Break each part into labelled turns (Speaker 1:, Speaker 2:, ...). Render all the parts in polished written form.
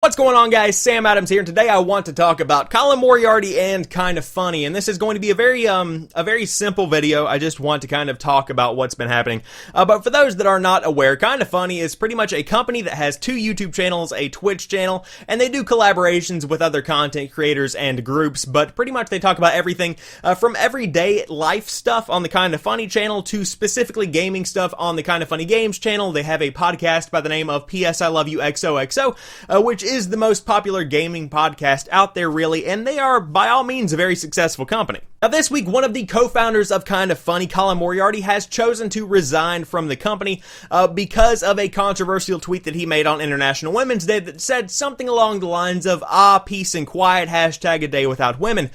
Speaker 1: What's going on, guys? Sam Adams here, and today I want to talk about Colin Moriarty and Kinda Funny, and this is going to be a very simple video. I just want to kind of talk about what's been happening. But for those that are not aware, Kinda Funny is pretty much a company that has two YouTube channels, a Twitch channel, and they do collaborations with other content creators and groups, but pretty much they talk about everything from everyday life stuff on the Kinda Funny channel to specifically gaming stuff on the Kinda Funny Games channel. They have a podcast by the name of PS I Love You XOXO, which is the most popular gaming podcast out there, really, and they are, by all means, a very successful company. Now, this week, one of the co-founders of Kinda Funny, Colin Moriarty, has chosen to resign from the company because of a controversial tweet that he made on International Women's Day that said something along the lines of, peace and quiet, hashtag a day without women.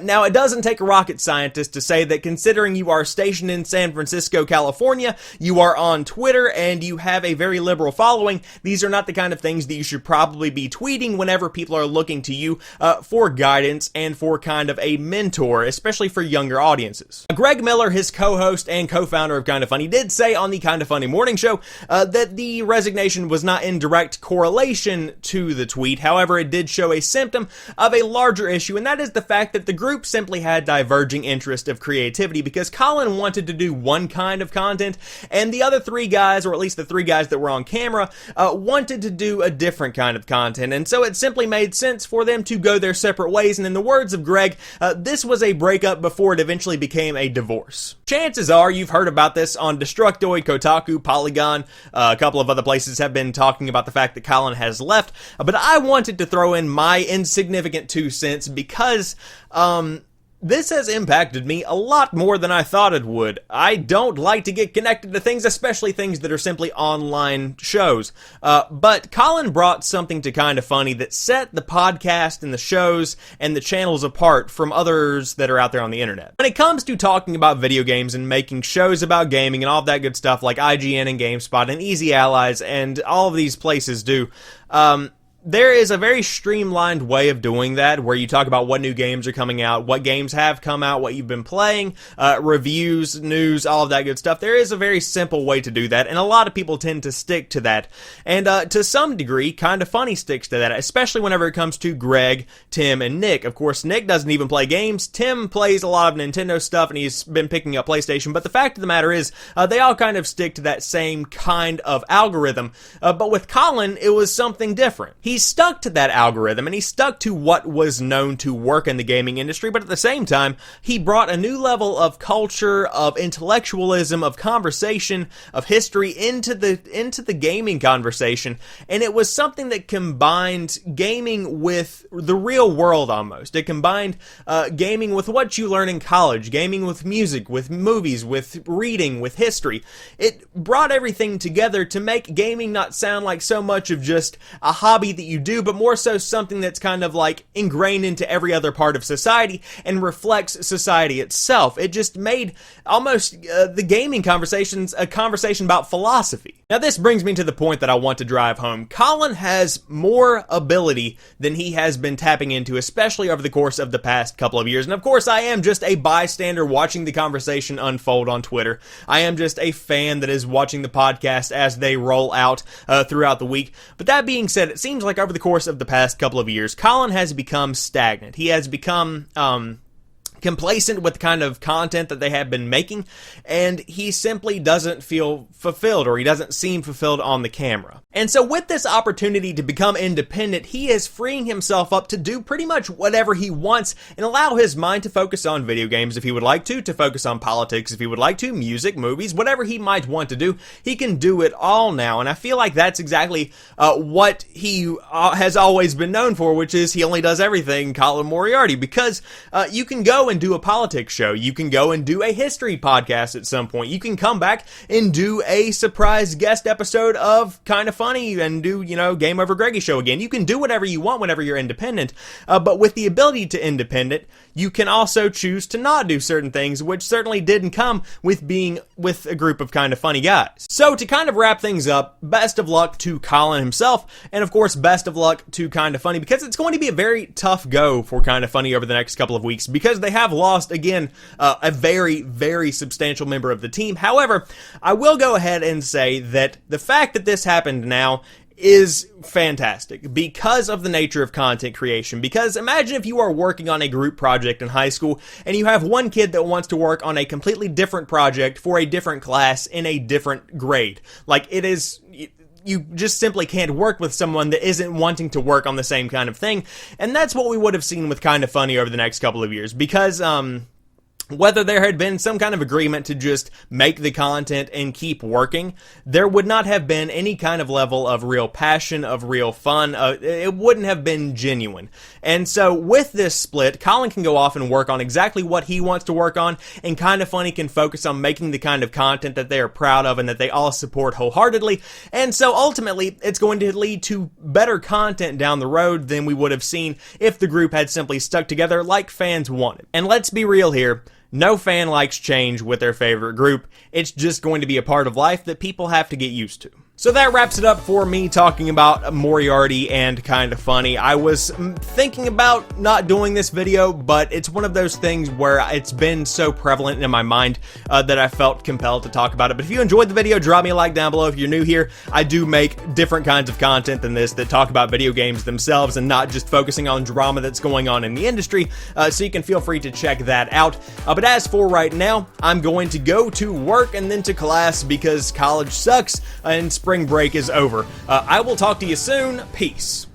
Speaker 1: Now, it doesn't take a rocket scientist to say that considering you are stationed in San Francisco, California, you are on Twitter, and you have a very liberal following, these are not the kind of things that you should probably be tweeting whenever people are looking to you for guidance and for kind of a mentor, especially for younger audiences. Greg Miller, his co-host and co-founder of Kinda Funny, did say on the Kinda Funny morning show that the resignation was not in direct correlation to the tweet. However, it did show a symptom of a larger issue, and that is the fact that the group simply had diverging interest of creativity, because Colin wanted to do one kind of content, and the other three guys, or at least the three guys that were on camera, wanted to do a different kind of content, and so it simply made sense for them to go their separate ways. And in the words of Greg, this was a breakup before it eventually became a divorce. Chances are you've heard about this on Destructoid, Kotaku, Polygon, a couple of other places have been talking about the fact that Colin has left, but I wanted to throw in my insignificant 2 cents because, this has impacted me a lot more than I thought it would. I don't like to get connected to things, especially things that are simply online shows. But Colin brought something to Kinda Funny that set the podcast and the shows and the channels apart from others that are out there on the internet. When it comes to talking about video games and making shows about gaming and all of that good stuff like IGN and GameSpot and Easy Allies and all of these places do, there is a very streamlined way of doing that, where you talk about what new games are coming out, what games have come out, what you've been playing, reviews, news, all of that good stuff. There is a very simple way to do that, and a lot of people tend to stick to that. And to some degree, Kinda Funny sticks to that, especially whenever it comes to Greg, Tim, and Nick. Of course, Nick doesn't even play games. Tim plays a lot of Nintendo stuff, and he's been picking up PlayStation. But the fact of the matter is, they all kind of stick to that same kind of algorithm. But with Colin, it was something different. He stuck to that algorithm, and he stuck to what was known to work in the gaming industry, but at the same time, he brought a new level of culture, of intellectualism, of conversation, of history into the gaming conversation, and it was something that combined gaming with the real world almost. It combined gaming with what you learn in college, gaming with music, with movies, with reading, with history. It brought everything together to make gaming not sound like so much of just a hobby that you do, but more so something that's kind of like ingrained into every other part of society and reflects society itself. It just made almost the gaming conversations a conversation about philosophy. Now, this brings me to the point that I want to drive home. Colin has more ability than he has been tapping into, especially over the course of the past couple of years. And of course, I am just a bystander watching the conversation unfold on Twitter. I am just a fan that is watching the podcast as they roll out throughout the week. But that being said, it seems like over the course of the past couple of years, Colin has become stagnant. He has become complacent with the kind of content that they have been making, and he simply doesn't feel fulfilled, or he doesn't seem fulfilled on the camera. And so with this opportunity to become independent, he is freeing himself up to do pretty much whatever he wants and allow his mind to focus on video games if he would like to focus on politics if he would like to, music, movies, whatever he might want to do. He can do it all now, and I feel like that's exactly what he has always been known for, which is he only does everything Colin Moriarty, because you can go and do a politics show. You can go and do a history podcast at some point. You can come back and do a surprise guest episode of Kinda Funny and do, Game Over Greggy show again. You can do whatever you want whenever you're independent, but with the ability to independent, you can also choose to not do certain things, which certainly didn't come with being with a group of Kinda Funny guys. So to kind of wrap things up, best of luck to Colin himself, and of course, best of luck to Kinda Funny, because it's going to be a very tough go for Kinda Funny over the next couple of weeks, because they have lost, again, a very, very substantial member of the team. However, I will go ahead and say that the fact that this happened now is fantastic because of the nature of content creation. Because imagine if you are working on a group project in high school and you have one kid that wants to work on a completely different project for a different class in a different grade. Like, it is... You just simply can't work with someone that isn't wanting to work on the same kind of thing. And that's what we would have seen with Kinda Funny over the next couple of years. Because, whether there had been some kind of agreement to just make the content and keep working, there would not have been any kind of level of real passion, of real fun. It wouldn't have been genuine. And so with this split, Colin can go off and work on exactly what he wants to work on, and Kinda Funny can focus on making the kind of content that they are proud of and that they all support wholeheartedly. And so ultimately, it's going to lead to better content down the road than we would have seen if the group had simply stuck together like fans wanted. And let's be real here. No fan likes change with their favorite group. It's just going to be a part of life that people have to get used to. So that wraps it up for me talking about Moriarty and Kinda Funny. I was thinking about not doing this video, but it's one of those things where it's been so prevalent in my mind that I felt compelled to talk about it. But if you enjoyed the video, drop me a like down below. If you're new here, I do make different kinds of content than this that talk about video games themselves and not just focusing on drama that's going on in the industry, so you can feel free to check that out. But as for right now, I'm going to go to work and then to class because college sucks and spring break is over. I will talk to you soon. Peace.